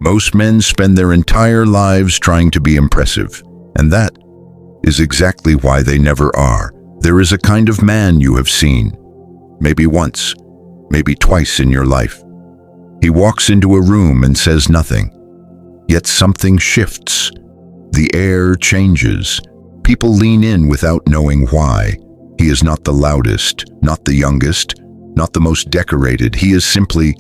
Most men spend their entire lives trying to be impressive, and that is exactly why they never are. There is a kind of man you have seen, maybe once, maybe twice in your life. He walks into a room and says nothing, yet something shifts. The air changes. People lean in without knowing why. He is not the loudest, not the youngest, not the most decorated. He is simply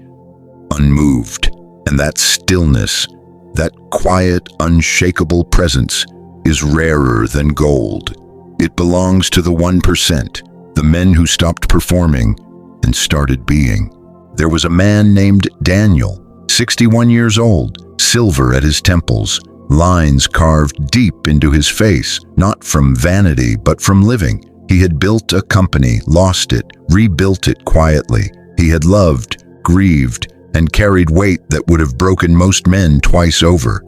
unmoved. And that stillness, that quiet, unshakable presence, is rarer than gold. It belongs to the 1%, the men who stopped performing and started being. There was a man named Daniel, 61 years old, silver at his temples, lines carved deep into his face, not from vanity but from living. He had built a company, lost it, rebuilt it quietly. He had loved, grieved, and carried weight that would have broken most men twice over.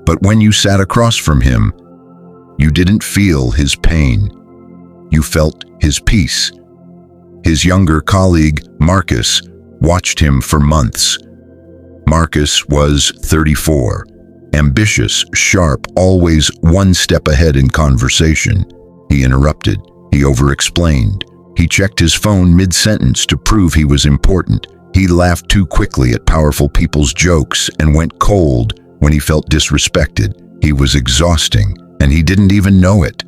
But when you sat across from him, you didn't feel his pain. You felt his peace. His younger colleague, Marcus, watched him for months. Marcus was 34, ambitious, sharp, always one step ahead in conversation. He interrupted. He over-explained. He checked his phone mid-sentence to prove he was important. He laughed too quickly at powerful people's jokes and went cold when he felt disrespected. He was exhausting, and he didn't even know it.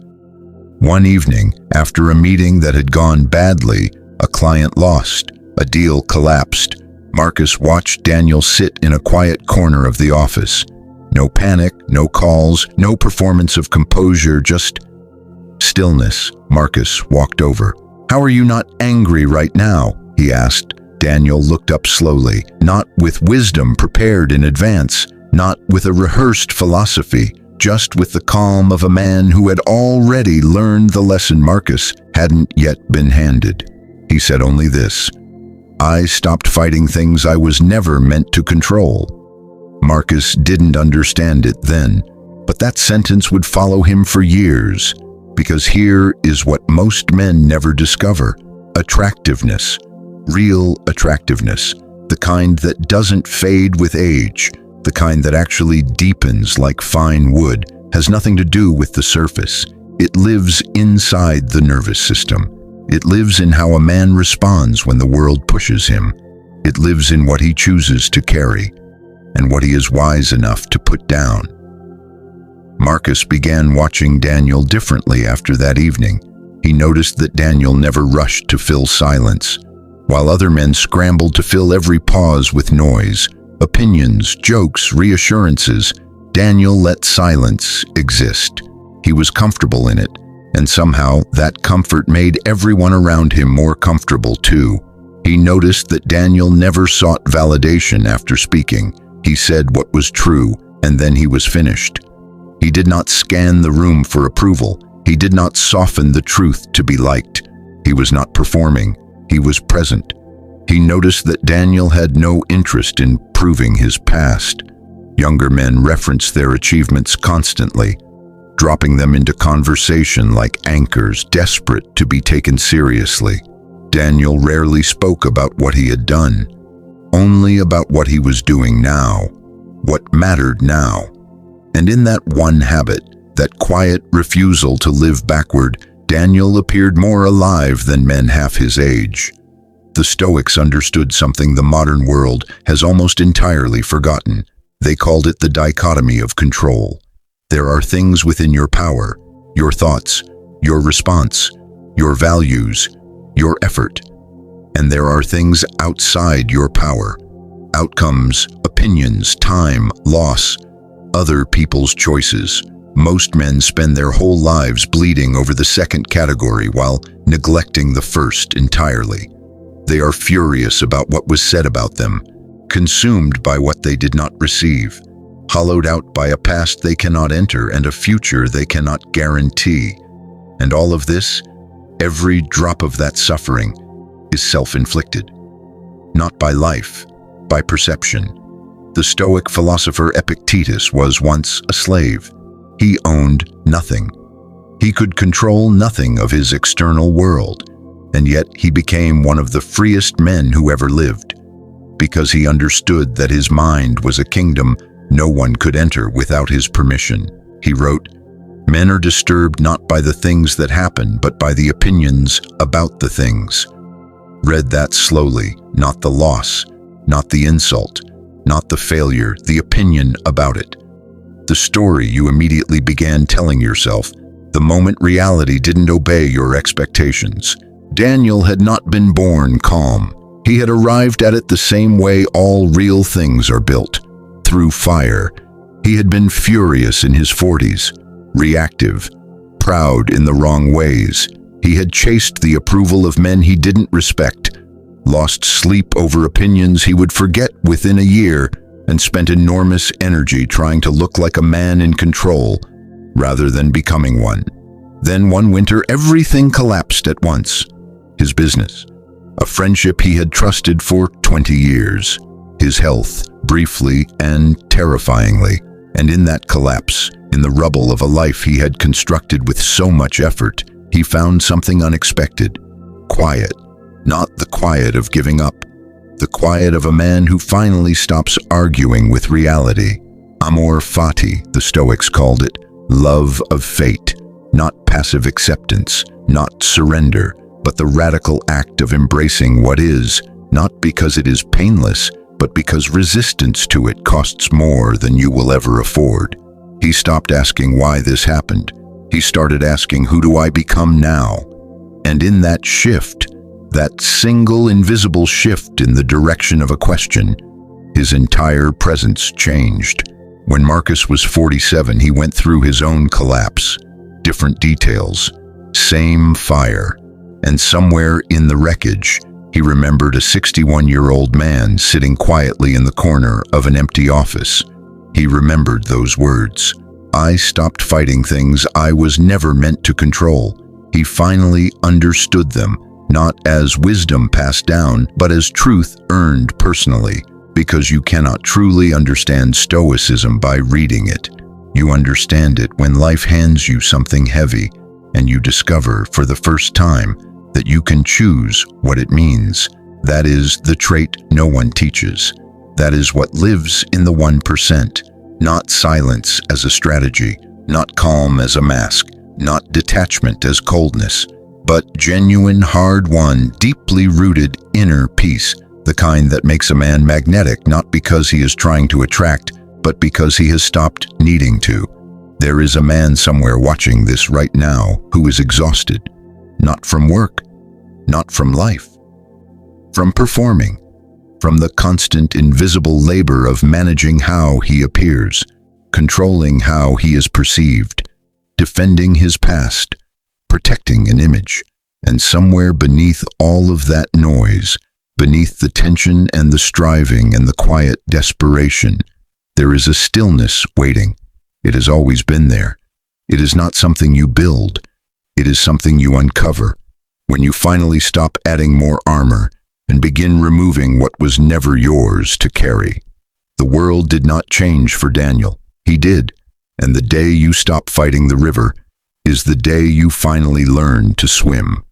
One evening, after a meeting that had gone badly, a client lost, a deal collapsed. Marcus watched Daniel sit in a quiet corner of the office. No panic, no calls, no performance of composure, just stillness. Marcus walked over. "How are you not angry right now?" he asked. Daniel looked up slowly, not with wisdom prepared in advance, not with a rehearsed philosophy, just with the calm of a man who had already learned the lesson Marcus hadn't yet been handed. He said only this: "I stopped fighting things I was never meant to control." Marcus didn't understand it then, but that sentence would follow him for years, because here is what most men never discover: attractiveness. Real attractiveness, the kind that doesn't fade with age, the kind that actually deepens like fine wood, has nothing to do with the surface. It lives inside the nervous system. It lives in how a man responds when the world pushes him. It lives in what he chooses to carry and what he is wise enough to put down. Marcus began watching Daniel differently after that evening. He noticed that Daniel never rushed to fill silence. While other men scrambled to fill every pause with noise, opinions, jokes, reassurances, Daniel let silence exist. He was comfortable in it, and somehow that comfort made everyone around him more comfortable too. He noticed that Daniel never sought validation after speaking. He said what was true, and then he was finished. He did not scan the room for approval. He did not soften the truth to be liked. He was not performing. He was present. He noticed that Daniel had no interest in proving his past. Younger men referenced their achievements constantly, dropping them into conversation like anchors, desperate to be taken seriously. Daniel rarely spoke about what he had done, only about what he was doing now, what mattered now. And in that one habit, that quiet refusal to live backward, Daniel appeared more alive than men half his age. The Stoics understood something the modern world has almost entirely forgotten. They called it the dichotomy of control. There are things within your power, your thoughts, your response, your values, your effort. And there are things outside your power, outcomes, opinions, time, loss, other people's choices. Most men spend their whole lives bleeding over the second category while neglecting the first entirely. They are furious about what was said about them, consumed by what they did not receive, hollowed out by a past they cannot enter and a future they cannot guarantee. And all of this, every drop of that suffering, is self-inflicted. Not by life, by perception. The Stoic philosopher Epictetus was once a slave. He owned nothing. He could control nothing of his external world, and yet he became one of the freest men who ever lived. because he understood that his mind was a kingdom no one could enter without his permission. He wrote, "Men are disturbed not by the things that happen, but by the opinions about the things." Read that slowly, not the loss, not the insult, not the failure, the opinion about it. The story you immediately began telling yourself, the moment reality didn't obey your expectations. Daniel had not been born calm. He had arrived at it the same way all real things are built, through fire. He had been furious in his 40s, reactive, proud in the wrong ways. He had chased the approval of men he didn't respect, lost sleep over opinions he would forget within a year, and spent enormous energy trying to look like a man in control rather than becoming one. Then one winter, everything collapsed at once. His business, a friendship he had trusted for 20 years, his health, briefly and terrifyingly, and in that collapse, in the rubble of a life he had constructed with so much effort, he found something unexpected. Quiet. Not the quiet of giving up. The quiet of a man who finally stops arguing with reality. Amor fati, the Stoics called it. Love of fate. Not passive acceptance, not surrender, but the radical act of embracing what is, not because it is painless, but because resistance to it costs more than you will ever afford. He stopped asking why this happened. He started asking, who do I become now? And in that shift, that single invisible shift in the direction of a question, his entire presence changed. When Marcus was 47, he went through his own collapse. Different details, same fire. And somewhere in the wreckage, he remembered a 61-year-old man sitting quietly in the corner of an empty office. He remembered those words. I stopped fighting things I was never meant to control. He finally understood them, not as wisdom passed down, but as truth earned personally, because you cannot truly understand Stoicism by reading it. You understand it when life hands you something heavy, and you discover for the first time that you can choose what it means. That is the trait no one teaches. That is what lives in the 1%. Not silence as a strategy, not calm as a mask, not detachment as coldness, but genuine, hard-won, deeply rooted inner peace, the kind that makes a man magnetic not because he is trying to attract, but because he has stopped needing to. There is a man somewhere watching this right now who is exhausted, not from work, not from life, from performing, from the constant invisible labor of managing how he appears, controlling how he is perceived, defending his past, protecting an image. And somewhere beneath all of that noise, beneath the tension and the striving and the quiet desperation, there is a stillness waiting. It has always been there. It is not something you build. It is something you uncover. When you finally stop adding more armor and begin removing what was never yours to carry. The world did not change for Daniel. He did. And the day you stop fighting the river is the day you finally learn to swim.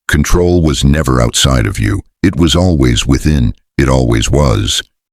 Control was never outside of you. It was always within. It always was.